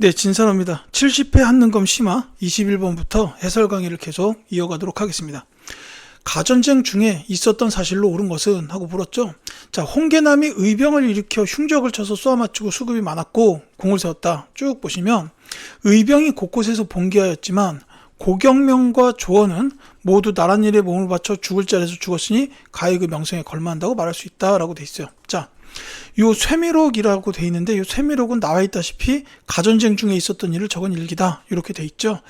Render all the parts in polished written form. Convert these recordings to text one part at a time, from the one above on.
네, 진사로입니다. 70회 한능검 심화 21번부터 해설 강의를 계속 이어가도록 하겠습니다. 가전쟁 중에 있었던 사실로 옳은 것은 하고 물었죠. 자, 홍계남이 의병을 일으켜 흉적을 쳐서 쏘아맞추고 수급이 많았고 공을 세웠다. 쭉 보시면 의병이 곳곳에서 봉기하였지만 고경명과 조원은 모두 나란 일에 몸을 바쳐 죽을 자리에서 죽었으니 가히 그 명성에 걸만한다고 말할 수 있다라고 돼 있어요. 자, 요 쇠미록이라고 돼 있는데 요 쇠미록은 나와 있다시피 가전쟁 중에 있었던 일을 적은 일기다 이렇게 돼 있죠.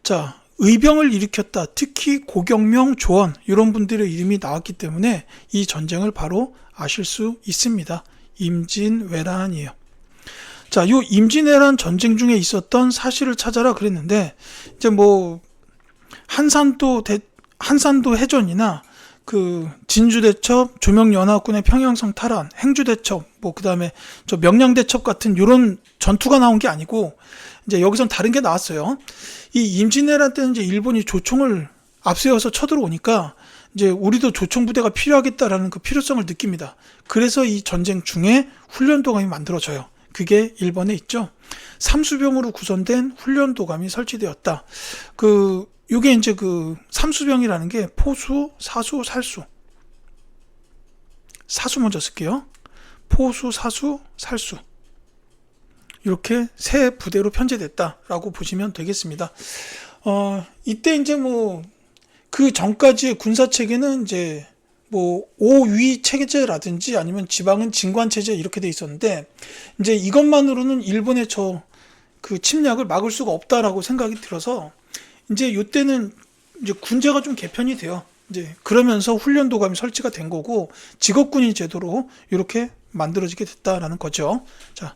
자, 의병을 일으켰다. 특히 고경명, 조원 이런 분들의 이름이 나왔기 때문에 이 전쟁을 바로 아실 수 있습니다. 임진왜란이에요. 자, 요 임진왜란 전쟁 중에 있었던 사실을 찾아라 그랬는데 이제 뭐 한산도 해전이나 그 진주대첩, 조명연합군의 평양성 탈환, 행주대첩, 뭐 그다음에 저 명량대첩 같은 요런 전투가 나온 게 아니고 이제 여기선 다른 게 나왔어요. 이 임진왜란 때는 이제 일본이 조총을 앞세워서 쳐들어오니까 이제 우리도 조총 부대가 필요하겠다라는 그 필요성을 느낍니다. 그래서 이 전쟁 중에 훈련도감이 만들어져요. 그게 일본에 있죠. 삼수병으로 구성된 훈련도감이 설치되었다. 요게 이제 그 삼수병이라는 게 포수, 사수, 살수. 사수 먼저 쓸게요. 포수, 사수, 살수. 이렇게 세 부대로 편제됐다라고 보시면 되겠습니다. 이때 이제 뭐 그 전까지의 군사 체계는 이제 뭐 오위 체제라든지 아니면 지방은 진관 체제 이렇게 돼 있었는데 이제 이것만으로는 일본의 그 침략을 막을 수가 없다라고 생각이 들어서 이제 이때는 이제 군제가 좀 개편이 돼요. 이제 그러면서 훈련도감이 설치가 된 거고 직업군인 제도로 이렇게 만들어지게 됐다라는 거죠. 자,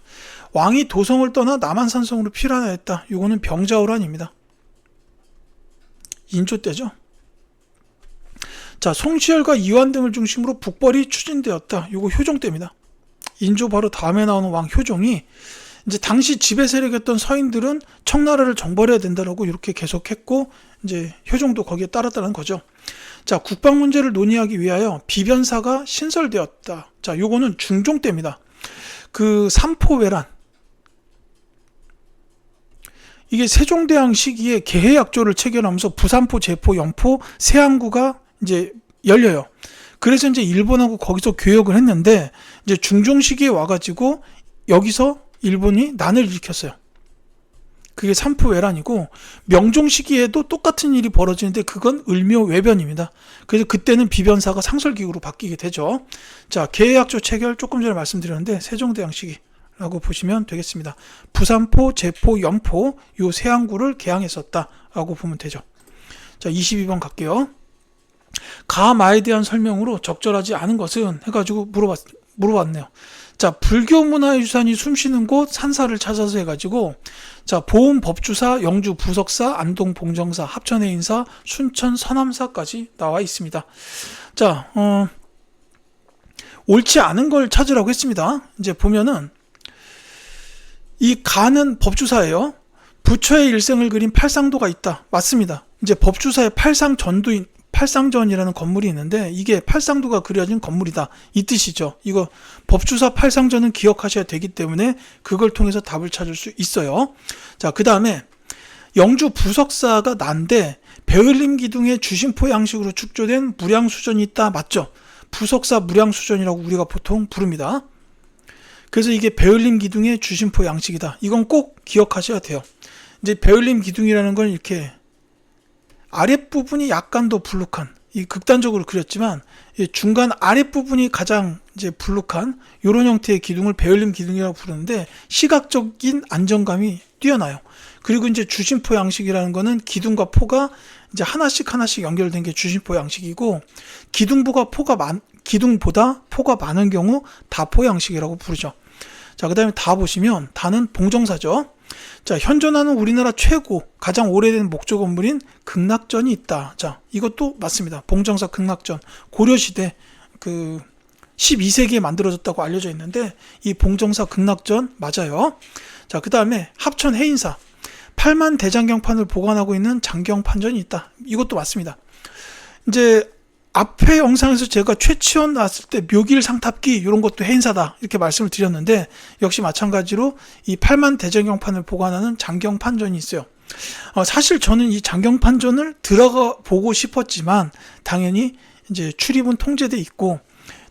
왕이 도성을 떠나 남한산성으로 피란하였다. 이거는 병자호란입니다. 인조 때죠. 자, 송시열과 이완 등을 중심으로 북벌이 추진되었다. 이거 효종 때입니다. 인조 바로 다음에 나오는 왕 효종이 이제 당시 지배 세력이었던 서인들은 청나라를 정벌해야 된다라고 이렇게 계속했고 이제 효종도 거기에 따랐다는 거죠. 자, 국방 문제를 논의하기 위하여 비변사가 신설되었다. 자, 요거는 중종 때입니다. 그 삼포회란. 이게 세종대왕 시기에 개해약조를 체결하면서 부산포, 제포, 영포, 세안구가 이제 열려요. 그래서 이제 일본하고 거기서 교역을 했는데 이제 중종 시기에 와가지고 여기서 일본이 난을 일으켰어요. 그게 삼포회란이고 명종 시기에도 똑같은 일이 벌어지는데 그건 을묘외변입니다. 그래서 그때는 비변사가 상설기구로 바뀌게 되죠. 자, 개해약조 체결 조금 전에 말씀드렸는데 세종대왕 시기라고 보시면 되겠습니다. 부산포, 제포, 영포 요 세안구를 개항했었다라고 보면 되죠. 자, 22번 갈게요. 가마에 대한 설명으로 적절하지 않은 것은 해가지고 물어봤네요. 자, 불교 문화유산이 숨쉬는 곳 산사를 찾아서 해가지고 자, 보은 법주사, 영주 부석사, 안동 봉정사, 합천의 인사, 순천 서남사까지 나와 있습니다. 자, 옳지 않은 걸 찾으라고 했습니다. 이제 보면은 이 가는 법주사예요. 부처의 일생을 그린 팔상도가 있다. 맞습니다. 이제 법주사의 팔상전이라는 건물이 있는데 이게 팔상도가 그려진 건물이다 이 뜻이죠. 이거 법주사 팔상전은 기억하셔야 되기 때문에 그걸 통해서 답을 찾을 수 있어요. 자, 그 다음에 영주 부석사가 난데 배을림 기둥의 주심포 양식으로 축조된 무량수전이 있다. 맞죠? 부석사 무량수전이라고 우리가 보통 부릅니다. 그래서 이게 배을림 기둥의 주심포 양식이다. 이건 꼭 기억하셔야 돼요. 이제 배을림 기둥이라는 건 이렇게 아랫부분이 약간 더 불룩한, 이 극단적으로 그렸지만 중간 아랫부분이 가장 이제 불룩한 이런 형태의 기둥을 배을림 기둥이라고 부르는데 시각적인 안정감이 뛰어나요. 그리고 이제 주심포 양식이라는 거는 기둥과 포가 이제 하나씩 연결된 게 주심포 양식이고 기둥보다 포가 많은 경우 다포 양식이라고 부르죠. 자, 그 다음에 다 보시면 다는 봉정사죠. 자, 현존하는 우리나라 최고 가장 오래된 목조 건물인 극락전이 있다. 자, 이것도 맞습니다. 봉정사 극락전 고려시대 그 12세기에 만들어졌다고 알려져 있는데 이 봉정사 극락전 맞아요. 자, 그 다음에 합천 해인사 8만 대장경판을 보관하고 있는 장경판전이 있다. 이것도 맞습니다. 이제 앞에 영상에서 제가 최치원 나왔을 때 묘길 상탑기 이런 것도 해인사다 이렇게 말씀을 드렸는데, 역시 마찬가지로 이 8만 대장경판을 보관하는 장경판전이 있어요. 사실 저는 이 장경판전을 들어가 보고 싶었지만 당연히 이제 출입은 통제돼 있고,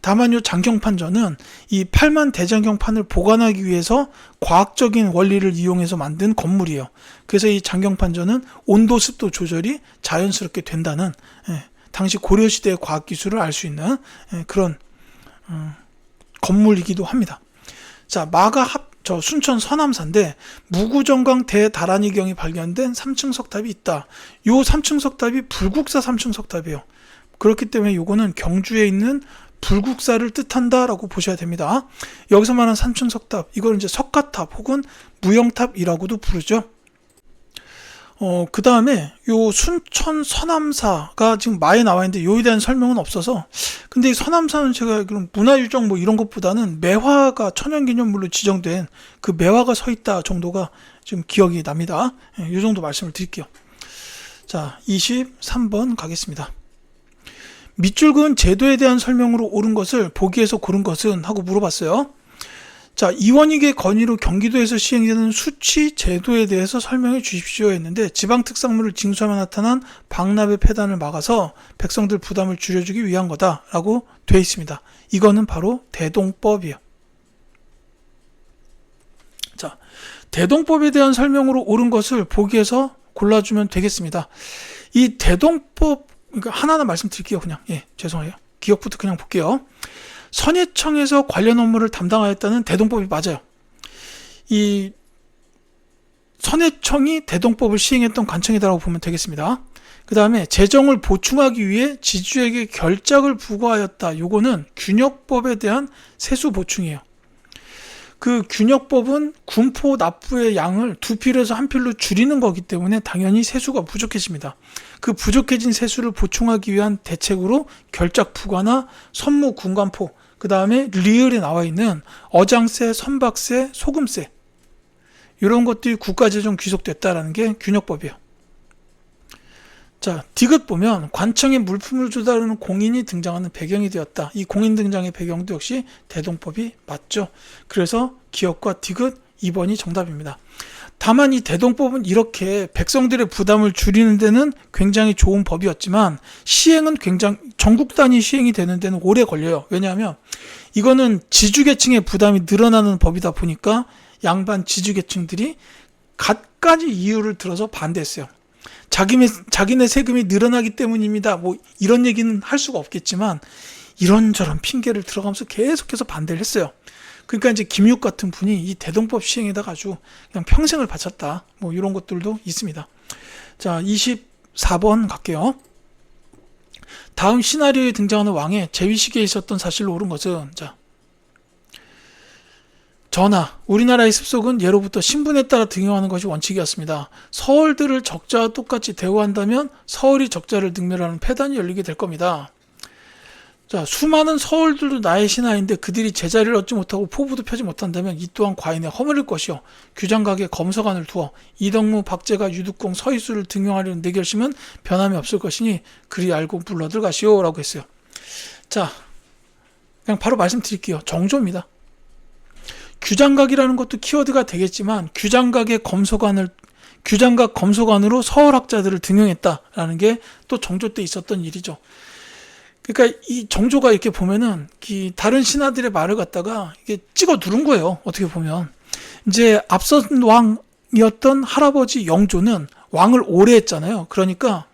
다만 이 장경판전은 이 8만 대장경판을 보관하기 위해서 과학적인 원리를 이용해서 만든 건물이에요. 그래서 이 장경판전은 온도 습도 조절이 자연스럽게 된다는, 당시 고려시대의 과학기술을 알 수 있는 그런 건물이기도 합니다. 자, 저 순천 서남사인데 무구정강 대다란이경이 발견된 3층 석탑이 있다. 요 3층 석탑이 불국사 3층 석탑이에요. 그렇기 때문에 요거는 경주에 있는 불국사를 뜻한다라고 보셔야 됩니다. 여기서 말하는 3층 석탑, 이걸 이제 석가탑 혹은 무영탑이라고도 부르죠. 그 다음에 요 순천 서남사가 지금 마에 나와 있는데 요에 대한 설명은 없어서, 근데 이 서남사는 제가 그럼 문화유적 뭐 이런 것보다는 매화가 천연기념물로 지정된 그 매화가 서 있다 정도가 지금 기억이 납니다. 요 정도 말씀을 드릴게요. 자, 23번 가겠습니다. 밑줄 그은 제도에 대한 설명으로 옳은 것을 보기에서 고른 것은 하고 물어봤어요. 자, 이원익의 건의로 경기도에서 시행되는 수취 제도에 대해서 설명해 주십시오 했는데, 지방특산물을 징수하며 나타난 방납의 폐단을 막아서 백성들 부담을 줄여주기 위한 거다라고 되어 있습니다. 이거는 바로 대동법이에요. 자, 대동법에 대한 설명으로 옳은 것을 보기에서 골라주면 되겠습니다. 이 대동법, 그러니까 하나하나 말씀드릴게요. 그냥 죄송해요. 기억부터 그냥 볼게요. 선해청에서 관련 업무를 담당하였다는 대동법이 맞아요. 이 선해청이 대동법을 시행했던 관청이다라고 보면 되겠습니다. 그 다음에 재정을 보충하기 위해 지주에게 결작을 부과하였다. 요거는 균역법에 대한 세수 보충이에요. 그 균역법은 군포 납부의 양을 2필에서 1필로 줄이는 거기 때문에 당연히 세수가 부족해집니다. 그 부족해진 세수를 보충하기 위한 대책으로 결작 부과나 선무 군관포, 그 다음에 리을에 나와 있는 어장세, 선박세, 소금세, 이런 것들이 국가재정 귀속됐다라는 게 균역법이에요. 자, 디귿 보면 관청에 물품을 조달하는 공인이 등장하는 배경이 되었다. 이 공인 등장의 배경도 역시 대동법이 맞죠. 그래서 기억과 디귿 2번이 정답입니다. 다만 이 대동법은 이렇게 백성들의 부담을 줄이는 데는 굉장히 좋은 법이었지만, 시행은 굉장히 전국 단위 시행이 되는 데는 오래 걸려요. 왜냐하면 이거는 지주계층의 부담이 늘어나는 법이다 보니까 양반 지주계층들이 갖가지 이유를 들어서 반대했어요. 자기네 세금이 늘어나기 때문입니다. 뭐 이런 얘기는 할 수가 없겠지만 이런저런 핑계를 들어가면서 계속해서 반대를 했어요. 그러니까 이제 김육 같은 분이 이 대동법 시행에다가 아주 그냥 평생을 바쳤다. 뭐 이런 것들도 있습니다. 자, 24번 갈게요. 다음 시나리오에 등장하는 왕의 재위식에 있었던 사실로 옳은 것은, 자, 전하, 우리나라의 습속은 예로부터 신분에 따라 등용하는 것이 원칙이었습니다. 서얼들을 적자와 똑같이 대우한다면 서얼이 적자를 능멸하는 폐단이 열리게 될 겁니다. 자, 수많은 서얼들도 나의 신하인데 그들이 제자리를 얻지 못하고 포부도 펴지 못한다면 이 또한 과인에 허물릴 것이요. 규장각에 검서관을 두어 이덕무, 박제가, 유득공, 서희수를 등용하려는 내 결심은 변함이 없을 것이니 그리 알고 물러들 가시오 라고 했어요. 자, 그냥 바로 말씀드릴게요. 정조입니다. 규장각이라는 것도 키워드가 되겠지만 규장각 검소관으로 서얼학자들을 등용했다라는 게 또 정조 때 있었던 일이죠. 그러니까 이 정조가 이렇게 보면은 다른 신하들의 말을 갖다가 이게 찍어 누른 거예요. 어떻게 보면 이제 앞선 왕이었던 할아버지 영조는 왕을 오래 했잖아요. 그러니까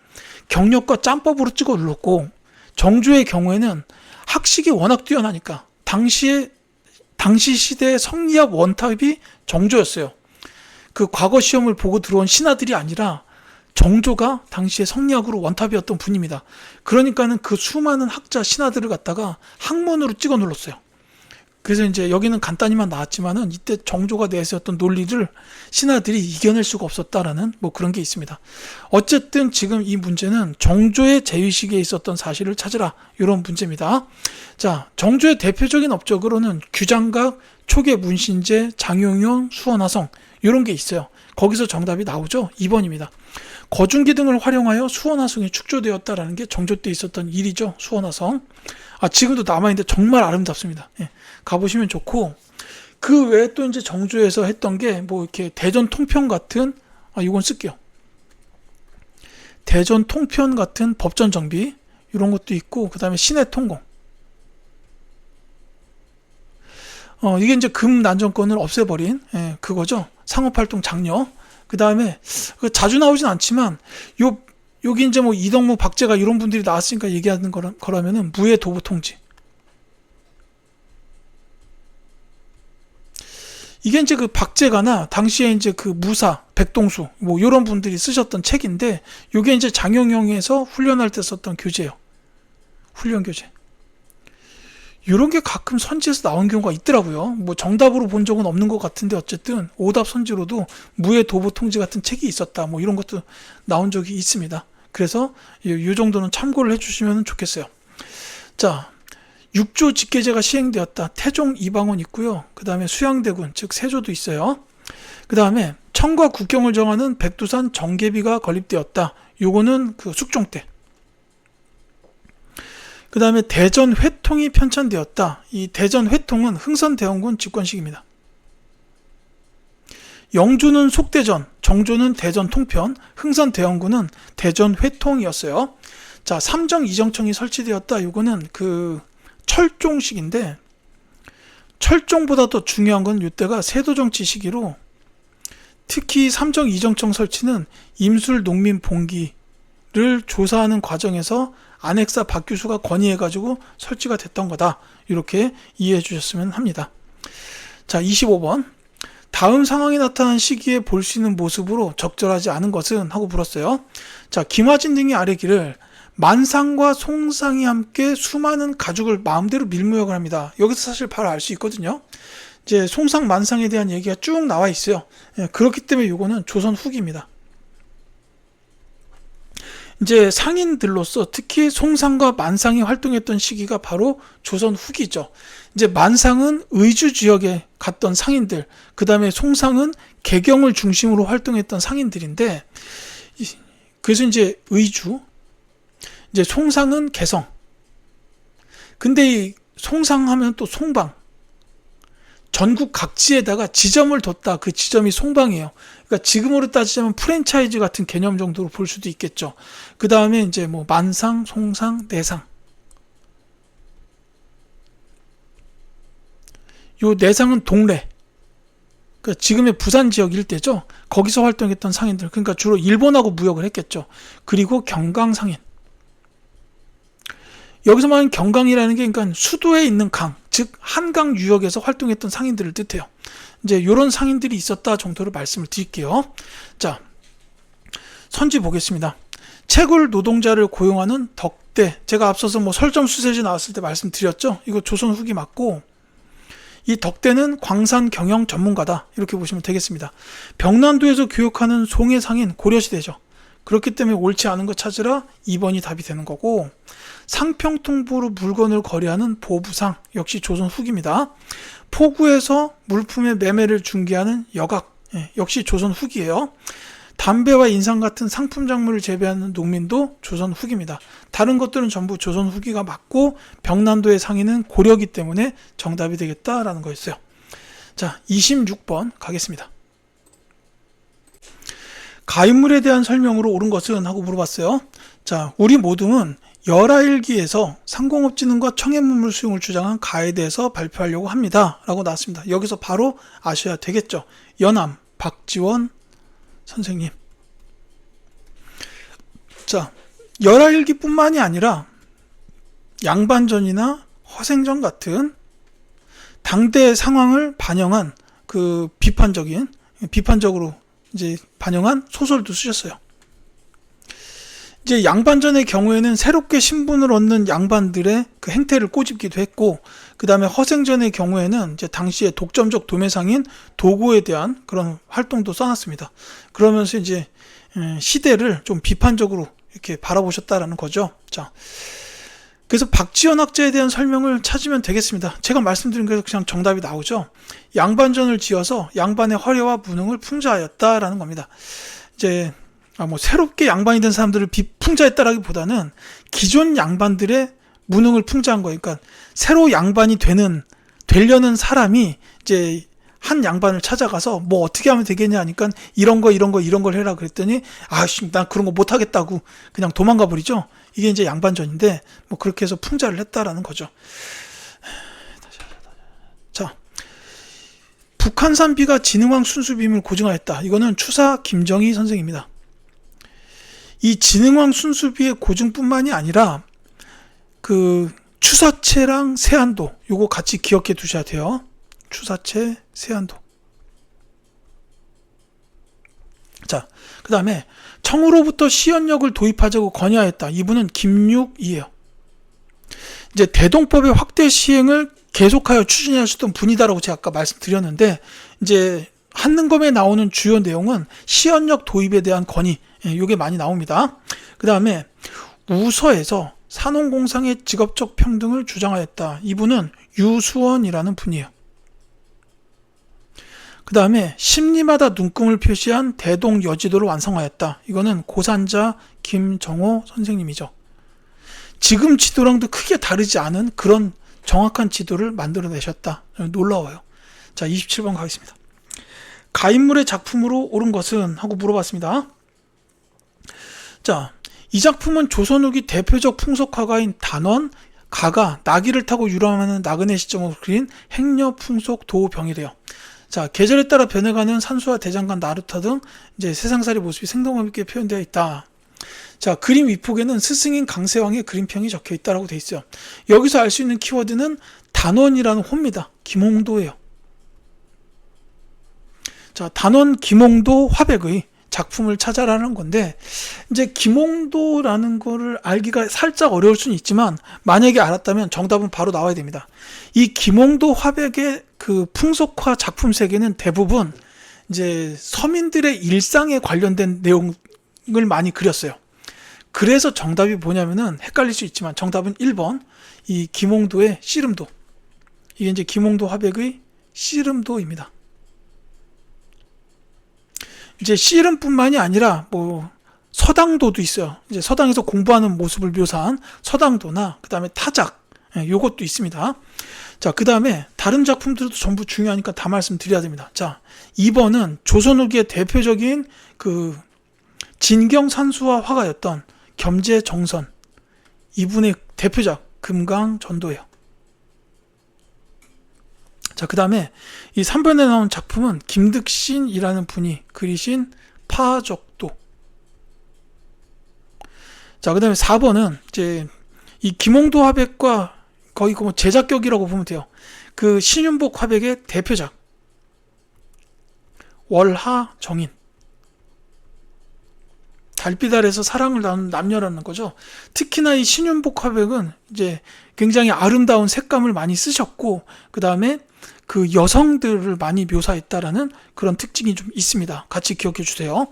경력과 짬법으로 찍어 눌렀고, 정조의 경우에는 학식이 워낙 뛰어나니까 당시 시대의 성리학 원탑이 정조였어요. 그 과거 시험을 보고 들어온 신하들이 아니라 정조가 당시에 성리학으로 원탑이었던 분입니다. 그러니까는 그 수많은 학자 신하들을 갖다가 학문으로 찍어 눌렀어요. 그래서 이제 여기는 간단히만 나왔지만은 이때 정조가 내세웠던 논리를 신하들이 이겨낼 수가 없었다라는 뭐 그런 게 있습니다. 어쨌든 지금 이 문제는 정조의 재위식에 있었던 사실을 찾으라, 이런 문제입니다. 자, 정조의 대표적인 업적으로는 규장각, 초계 문신제, 장용용, 수원화성 이런 게 있어요. 거기서 정답이 나오죠. 2번입니다. 거중기 등을 활용하여 수원화성이 축조되었다라는 게 정조 때 있었던 일이죠. 수원화성. 지금도 남아있는데 정말 아름답습니다. 예, 가보시면 좋고, 그 외에 또 이제 정조에서 했던 게 뭐 이렇게 대전 통편 같은, 이건 쓸게요. 대전 통편 같은 법전 정비, 이런 것도 있고, 그 다음에 시내 통공. 이게 이제 금 난정권을 없애버린, 그거죠. 상업활동 장려. 그 다음에, 자주 나오진 않지만, 여기 이제 뭐 이덕무, 박제가 이런 분들이 나왔으니까 얘기하는 거라면은 무예 도부 통지. 이게 이제 그 박제가나 당시에 이제 그 무사, 백동수 뭐 이런 분들이 쓰셨던 책인데, 이게 이제 장영영에서 훈련할 때 썼던 교재예요. 훈련 교재. 이런 게 가끔 선지에서 나온 경우가 있더라고요. 뭐 정답으로 본 적은 없는 것 같은데 어쨌든 오답 선지로도 무예 도부 통지 같은 책이 있었다. 뭐 이런 것도 나온 적이 있습니다. 그래서 이 정도는 참고를 해주시면 좋겠어요. 자, 6조 직계제가 시행되었다. 태종 이방원 있고요. 그 다음에 수양대군, 즉 세조도 있어요. 그 다음에 청과 국경을 정하는 백두산 정계비가 건립되었다. 요거는 그 숙종 때. 그 다음에 대전 회통이 편찬되었다. 이 대전 회통은 흥선대원군 집권식입니다. 영주는 속대전, 정조는 대전 통편, 흥선대원군은 대전 회통이었어요. 자, 삼정 이정청이 설치되었다. 요거는 그 철종식인데, 철종보다 더 중요한 건 이때가 세도정치 시기로, 특히 삼정 이정청 설치는 임술 농민 봉기를 조사하는 과정에서 안핵사 박규수가 건의해가지고 설치가 됐던 거다. 이렇게 이해해 주셨으면 합니다. 자, 25번. 다음 상황이 나타난 시기에 볼 수 있는 모습으로 적절하지 않은 것은? 하고 물었어요. 자, 김화진 등이 아뢰기를 만상과 송상이 함께 수많은 가죽을 마음대로 밀무역을 합니다. 여기서 사실 바로 알 수 있거든요. 이제 송상, 만상에 대한 얘기가 쭉 나와 있어요. 그렇기 때문에 이거는 조선 후기입니다. 이제 상인들로서 특히 송상과 만상이 활동했던 시기가 바로 조선 후기죠. 이제 만상은 의주 지역에 갔던 상인들, 그 다음에 송상은 개경을 중심으로 활동했던 상인들인데, 그래서 이제 의주, 이제 송상은 개성. 근데 이 송상 하면 또 송방. 전국 각지에다가 지점을 뒀다. 그 지점이 송방이에요. 그러니까 지금으로 따지자면 프랜차이즈 같은 개념 정도로 볼 수도 있겠죠. 그 다음에 이제 뭐 만상, 송상, 내상. 요 내상은 동래. 그러니까 지금의 부산 지역 일대죠. 거기서 활동했던 상인들. 그러니까 주로 일본하고 무역을 했겠죠. 그리고 경강상인. 여기서 말하는 경강이라는 게 그러니까 수도에 있는 강, 즉 한강 유역에서 활동했던 상인들을 뜻해요. 이제 이런 상인들이 있었다 정도로 말씀을 드릴게요. 자, 선지 보겠습니다. 채굴 노동자를 고용하는 덕대. 제가 앞서서 뭐 설점수세지 나왔을 때 말씀드렸죠. 이거 조선 후기 맞고, 이 덕대는 광산 경영 전문가다. 이렇게 보시면 되겠습니다. 병난도에서 교육하는 송해 상인 고려시대죠. 그렇기 때문에 옳지 않은 거 찾으라 2번이 답이 되는 거고, 상평통보로 물건을 거래하는 보부상 역시 조선 후기입니다. 포구에서 물품의 매매를 중개하는 여각 역시 조선 후기예요. 담배와 인삼 같은 상품 작물을 재배하는 농민도 조선 후기입니다. 다른 것들은 전부 조선 후기가 맞고 병난도의 상인은 고려기 때문에 정답이 되겠다라는 거였어요. 자, 26번 가겠습니다. 가인물에 대한 설명으로 옳은 것은? 하고 물어봤어요. 자, 우리 모둠은 열하일기에서 상공업진흥과 청해문물 수용을 주장한 가에 대해서 발표하려고 합니다. 라고 나왔습니다. 여기서 바로 아셔야 되겠죠. 연암, 박지원 선생님. 자, 열하일기뿐만이 아니라 양반전이나 허생전 같은 당대 상황을 반영한 그 비판적으로 이제 반영한 소설도 쓰셨어요. 이제 양반전의 경우에는 새롭게 신분을 얻는 양반들의 그 행태를 꼬집기도 했고, 그 다음에 허생전의 경우에는 이제 당시의 독점적 도매상인 도고에 대한 그런 활동도 써놨습니다. 그러면서 이제 시대를 좀 비판적으로 이렇게 바라보셨다라는 거죠. 자, 그래서 박지원 학자에 대한 설명을 찾으면 되겠습니다. 제가 말씀드린 게 그냥 정답이 나오죠. 양반전을 지어서 양반의 화려와 무능을 풍자하였다라는 겁니다. 이제 뭐 새롭게 양반이 된 사람들을 풍자했다라기보다는 기존 양반들의 무능을 풍자한 거예요. 그러니까 새로 양반이 되려는 사람이 이제 한 양반을 찾아가서 뭐 어떻게 하면 되겠냐 하니까 이런 걸 해라 그랬더니 난 그런 거 못 하겠다고 그냥 도망가 버리죠. 이게 이제 양반전인데 뭐 그렇게 해서 풍자를 했다라는 거죠. 자, 북한산 비가 진흥왕 순수빔을 고증하였다. 이거는 추사 김정희 선생입니다. 이 진흥왕 순수비의 고증뿐만이 아니라 그 추사체랑 세안도 요거 같이 기억해 두셔야 돼요. 추사체, 세안도. 자, 그 다음에 청으로부터 시연력을 도입하자고 건의하였다. 이분은 김육이에요. 이제 대동법의 확대 시행을 계속하여 추진하셨던 분이다라고 제가 아까 말씀드렸는데, 이제 한능검에 나오는 주요 내용은 시연력 도입에 대한 건의, 이게 많이 나옵니다. 그 다음에 우서에서 산업공상의 직업적 평등을 주장하였다. 이분은 유수원이라는 분이에요. 그 다음에 심리마다 눈금을 표시한 대동 여지도를 완성하였다. 이거는 고산자 김정호 선생님이죠. 지금 지도랑도 크게 다르지 않은 그런 정확한 지도를 만들어내셨다. 놀라워요. 자, 27번 가겠습니다. 가인물의 작품으로 옳은 것은? 하고 물어봤습니다. 자, 이 작품은 조선 후기 대표적 풍속화가인 단원, 가가 나귀를 타고 유람하는 나그네 시점으로 그린 행려 풍속 도병이래요. 자, 계절에 따라 변해가는 산수와 대장간, 나루터 등 이제 세상살이 모습이 생동감 있게 표현되어 있다. 자, 그림 위폭에는 스승인 강세왕의 그림평이 적혀 있다라고 돼 있어요. 여기서 알 수 있는 키워드는 단원이라는 호입니다. 김홍도예요. 자, 단원 김홍도 화백의 작품을 찾아라는 건데, 이제 김홍도라는 거를 알기가 살짝 어려울 수는 있지만 만약에 알았다면 정답은 바로 나와야 됩니다. 이 김홍도 화백의 그 풍속화 작품 세계는 대부분 이제 서민들의 일상에 관련된 내용을 많이 그렸어요. 그래서 정답이 뭐냐면은 헷갈릴 수 있지만 정답은 1번 이 김홍도의 씨름도. 이게 이제 김홍도 화백의 씨름도입니다. 이제 씨름뿐만이 아니라 뭐 서당도도 있어요. 이제 서당에서 공부하는 모습을 묘사한 서당도나 그 다음에 타작, 요것도 있습니다. 자, 그 다음에 다른 작품들도 전부 중요하니까 다 말씀드려야 됩니다. 자, 2번은 조선 후기의 대표적인 그 진경 산수화 화가였던 겸재정선, 이분의 대표작 금강전도예요. 자, 그 다음에 이 3번에 나온 작품은 김득신이라는 분이 그리신 파적도. 자, 그 다음에 4번은 이제 이 김홍도 화백과 거의 뭐 제작격이라고 보면 돼요. 그 신윤복 화백의 대표작 월하정인. 달빛 아래서 사랑을 나누는 남녀라는 거죠. 특히나 이 신윤복 화백은 이제 굉장히 아름다운 색감을 많이 쓰셨고, 그 다음에 그 여성들을 많이 묘사했다라는 그런 특징이 좀 있습니다. 같이 기억해 주세요.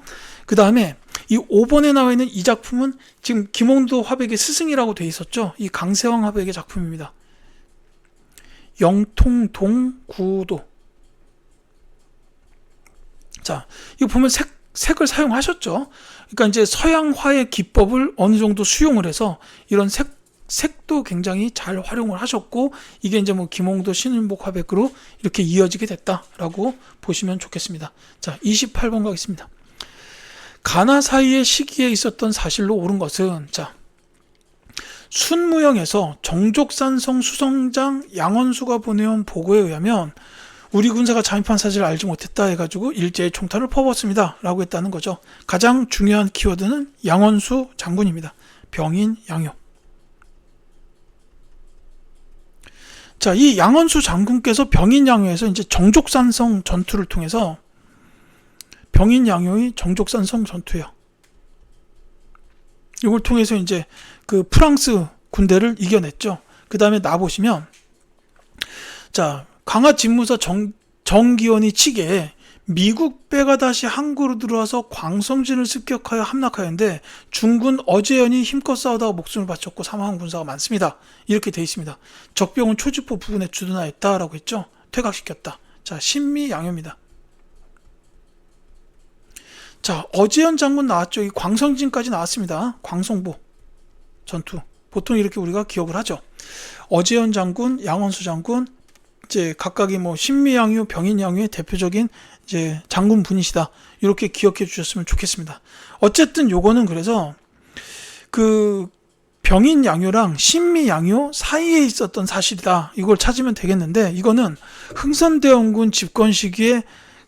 그 다음에 이 5번에 나와 있는 이 작품은 지금 김홍도 화백의 스승이라고 돼 있었죠. 이 강세왕 화백의 작품입니다. 영통동 구도. 자, 이거 보면 색을 사용하셨죠. 그러니까 이제 서양화의 기법을 어느 정도 수용을 해서 이런 색도 굉장히 잘 활용을 하셨고, 이게 이제 뭐 김홍도 신윤복 화백으로 이렇게 이어지게 됐다라고 보시면 좋겠습니다. 자, 28번 가겠습니다. 가나 사이의 시기에 있었던 사실로 옳은 것은? 자, 순무영에서 정족산성 수성장 양원수가 보내온 보고에 의하면 우리 군사가 잠입한 사실을 알지 못했다 해가지고 일제의 총탄을 퍼붓습니다 라고 했다는 거죠. 가장 중요한 키워드는 양원수 장군입니다. 병인 양요. 자, 이 양원수 장군께서 병인 양요에서 이제 정족산성 전투를 통해서, 병인 양요의 정족산성 전투예요. 이걸 통해서 이제 그 프랑스 군대를 이겨냈죠. 그 다음에 나보시면, 자, 강화 집무사 정기원이 치기에 미국 배가 다시 항구로 들어와서 광성진을 습격하여 함락하였는데 중군 어재현이 힘껏 싸우다가 목숨을 바쳤고 사망한 군사가 많습니다. 이렇게 되어 있습니다. 적병은 초지포 부근에 주둔하였다라고 했죠. 퇴각시켰다. 자, 신미양요입니다. 자, 어지연 장군 나왔죠. 이 광성진까지 나왔습니다. 광성보 전투. 보통 이렇게 우리가 기억을 하죠. 어지연 장군, 양원수 장군, 이제 각각이 뭐 신미양유, 병인양유의 대표적인 이제 장군 분이시다. 이렇게 기억해 주셨으면 좋겠습니다. 어쨌든 요거는 그래서 그 병인양요랑 신미양요 사이에 있었던 사실이다. 이걸 찾으면 되겠는데, 이거는 흥선대원군 집권 시기에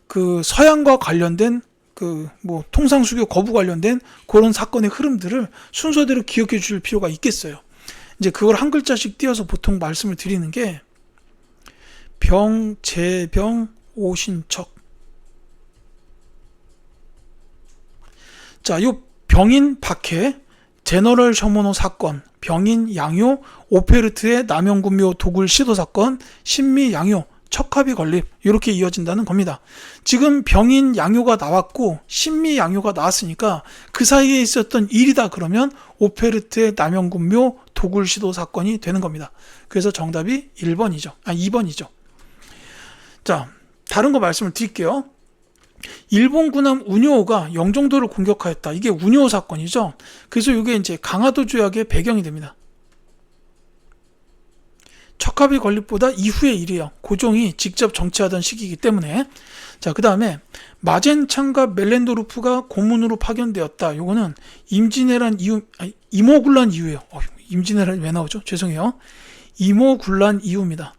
그 서양과 관련된 그 뭐 통상수교 거부 관련된 그런 사건의 흐름들을 순서대로 기억해 줄 필요가 있겠어요. 이제 그걸 한 글자씩 띄어서 보통 말씀을 드리는 게 병, 재병, 오신척. 자, 요 병인 박해, 제너럴 셔모노 사건, 병인 양요, 오페르트의 남영군묘 도굴 시도 사건, 신미 양요, 척합이 건립, 이렇게 이어진다는 겁니다. 지금 병인 양요가 나왔고 신미 양요가 나왔으니까 그 사이에 있었던 일이다 그러면 오페르트의 남영군묘 도굴 시도 사건이 되는 겁니다. 그래서 정답이 2번이죠. 자, 다른 거 말씀을 드릴게요. 일본 군함 우뇨호가 영종도를 공격하였다. 이게 우뇨호 사건이죠. 그래서 이게 이제 강화도 조약의 배경이 됩니다. 척합의 건립보다 이후의 일이에요. 고종이 직접 정치하던 시기이기 때문에. 자, 그 다음에 마젠창과 멜렌도르프가 고문으로 파견되었다. 요거는 임진왜란 이후, 이모군란 이후예요. 임진왜란 왜 나오죠? 죄송해요. 이모군란 이후입니다.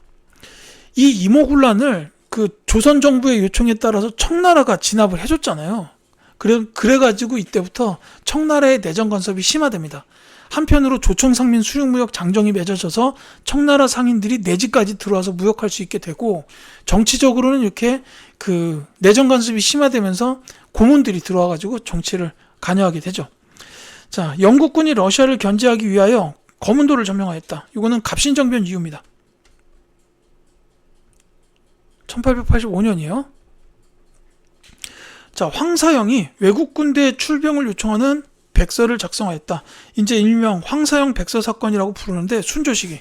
이 이모군란을 그 조선 정부의 요청에 따라서 청나라가 진압을 해줬잖아요. 그래가지고 이때부터 청나라의 내정 간섭이 심화됩니다. 한편으로 조총상민 수륙무역 장정이 맺어져서 청나라 상인들이 내지까지 들어와서 무역할 수 있게 되고, 정치적으로는 이렇게 그 내정 간섭이 심화되면서 고문들이 들어와가지고 정치를 관여하게 되죠. 자, 영국군이 러시아를 견제하기 위하여 거문도를 점령하였다. 이거는 갑신정변 이후입니다. 1885년이에요. 자, 황사영이 외국 군대 출병을 요청하는 백서를 작성하였다. 이제 일명 황사영 백서 사건이라고 부르는데, 순조시기.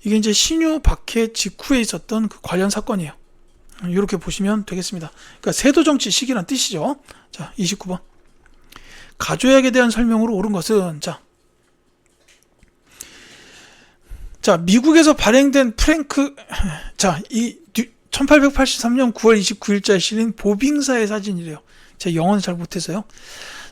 이게 이제 신유 박해 직후에 있었던 그 관련 사건이에요. 이렇게 보시면 되겠습니다. 그러니까 세도정치 시기란 뜻이죠. 자, 29번. 가조약에 대한 설명으로 옳은 것은, 자, 미국에서 발행된 이 1883년 9월 29일자에 실린 보빙사의 사진이래요. 제가 영어는 잘 못해서요.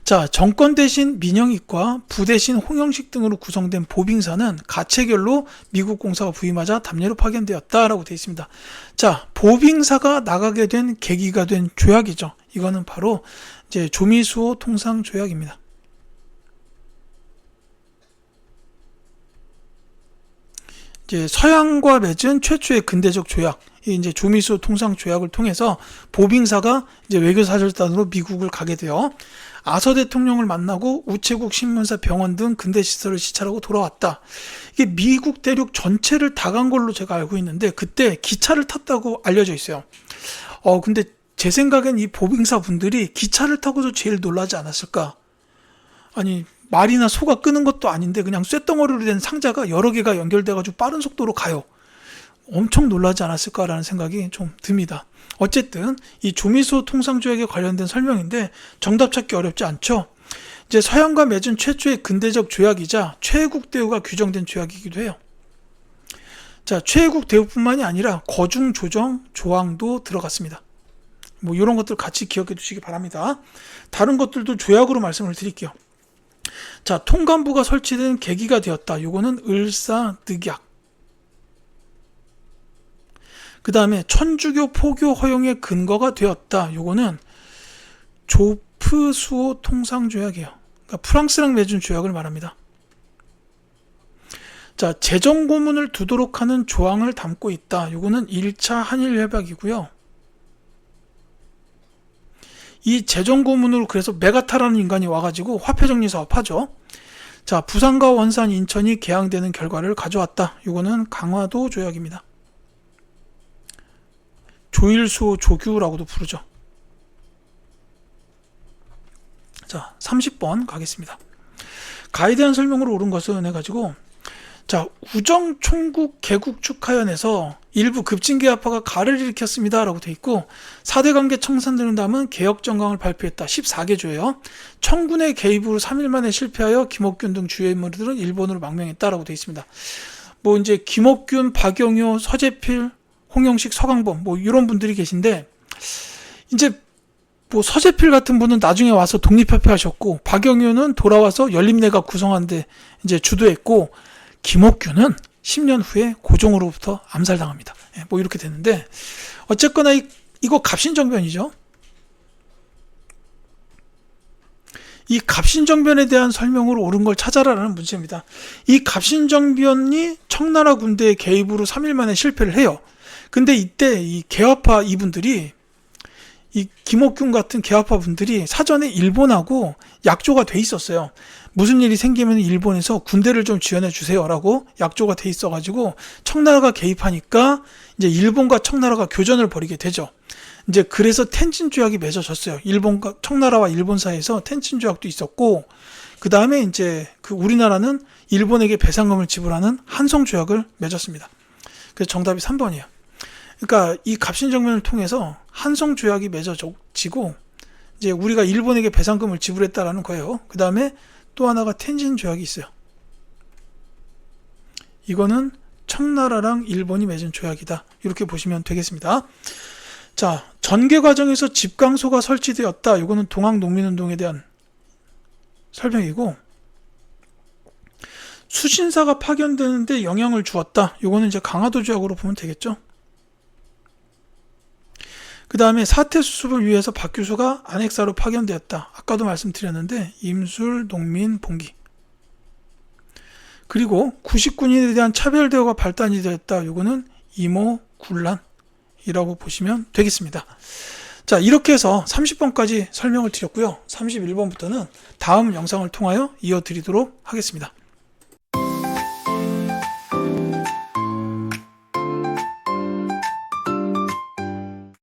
자, 정권 대신 민영익과 부 대신 홍영식 등으로 구성된 보빙사는 가체결로 미국 공사가 부임하자 담례로 파견되었다라고 되어 있습니다. 자, 보빙사가 나가게 된 계기가 된 조약이죠. 이거는 바로 이제 조미수호 통상 조약입니다. 이제 서양과 맺은 최초의 근대적 조약, 이제 조미수호 통상 조약을 통해서 보빙사가 이제 외교사절단으로 미국을 가게 되어 아서 대통령을 만나고 우체국, 신문사, 병원 등 근대 시설을 시찰하고 돌아왔다. 이게 미국 대륙 전체를 다 간 걸로 제가 알고 있는데, 그때 기차를 탔다고 알려져 있어요. 근데 제 생각엔 이 보빙사 분들이 기차를 타고도 제일 놀라지 않았을까? 아니, 말이나 소가 끄는 것도 아닌데 그냥 쇳덩어리로 된 상자가 여러 개가 연결돼가지고 빠른 속도로 가요. 엄청 놀라지 않았을까라는 생각이 좀 듭니다. 어쨌든 이 조미수호 통상조약에 관련된 설명인데 정답 찾기 어렵지 않죠. 이제 서양과 맺은 최초의 근대적 조약이자 최애국 대우가 규정된 조약이기도 해요. 자, 최애국 대우뿐만이 아니라 거중 조정 조항도 들어갔습니다. 뭐 이런 것들 같이 기억해 두시기 바랍니다. 다른 것들도 조약으로 말씀을 드릴게요. 자, 통감부가 설치된 계기가 되었다. 요거는 을사늑약. 그 다음에 천주교 포교 허용의 근거가 되었다. 요거는 조프수호 통상조약이에요. 그러니까 프랑스랑 맺은 조약을 말합니다. 자, 재정고문을 두도록 하는 조항을 담고 있다. 요거는 1차 한일협약이고요. 이 재정고문으로 그래서 메가타라는 인간이 와가지고 화폐정리 사업 하죠. 자, 부산과 원산, 인천이 개항되는 결과를 가져왔다. 요거는 강화도 조약입니다. 조일수호 조규라고도 부르죠. 자, 30번 가겠습니다. 가에 대한 설명으로 옳은 것은 해가지고, 자, 우정 총국 개국 축하연에서 일부 급진개혁파가 가를 일으켰습니다 라고 돼 있고, 4대 관계 청산대령담은 개혁정강을 발표했다. 14개조예요. 청군의 개입으로 3일 만에 실패하여 김옥균 등 주요 인물들은 일본으로 망명했다라고 돼 있습니다. 뭐 이제 김옥균, 박영효, 서재필, 홍영식, 서강범 뭐 이런 분들이 계신데, 이제 뭐 서재필 같은 분은 나중에 와서 독립협회하셨고, 박영효는 돌아와서 연립내각 구성하는데 이제 주도했고, 김옥균은 10년 후에 고종으로부터 암살당합니다. 뭐 이렇게 됐는데, 어쨌거나 이거 갑신정변이죠. 이 갑신정변에 대한 설명으로 옳은 걸 찾아라라는 문제입니다. 이 갑신정변이 청나라 군대의 개입으로 3일 만에 실패를 해요. 근데 이때 이 개화파 이분들이, 이 김옥균 같은 개화파 분들이 사전에 일본하고 약조가 돼 있었어요. 무슨 일이 생기면 일본에서 군대를 좀 지원해 주세요라고 약조가 돼 있어가지고 청나라가 개입하니까 이제 일본과 청나라가 교전을 벌이게 되죠. 이제 그래서 텐진 조약이 맺어졌어요. 일본과 청나라와 일본 사이에서 텐진 조약도 있었고, 그 다음에 이제 그 우리나라는 일본에게 배상금을 지불하는 한성 조약을 맺었습니다. 그래서 정답이 3번이에요. 그러니까 이 갑신정변을 통해서 한성 조약이 맺어지고 이제 우리가 일본에게 배상금을 지불했다라는 거예요. 그 다음에 또 하나가 텐진 조약이 있어요. 이거는 청나라랑 일본이 맺은 조약이다. 이렇게 보시면 되겠습니다. 자, 전개 과정에서 집강소가 설치되었다. 이거는 동학농민운동에 대한 설명이고, 수신사가 파견되는데 영향을 주었다. 이거는 이제 강화도 조약으로 보면 되겠죠. 그 다음에 사태 수습을 위해서 박규수가 안핵사로 파견되었다. 아까도 말씀드렸는데 임술, 농민, 봉기. 그리고 구식군인에 대한 차별 대우가 발단이 되었다. 이거는 이모, 굴란이라고 보시면 되겠습니다. 자, 이렇게 해서 30번까지 설명을 드렸고요. 31번부터는 다음 영상을 통하여 이어드리도록 하겠습니다.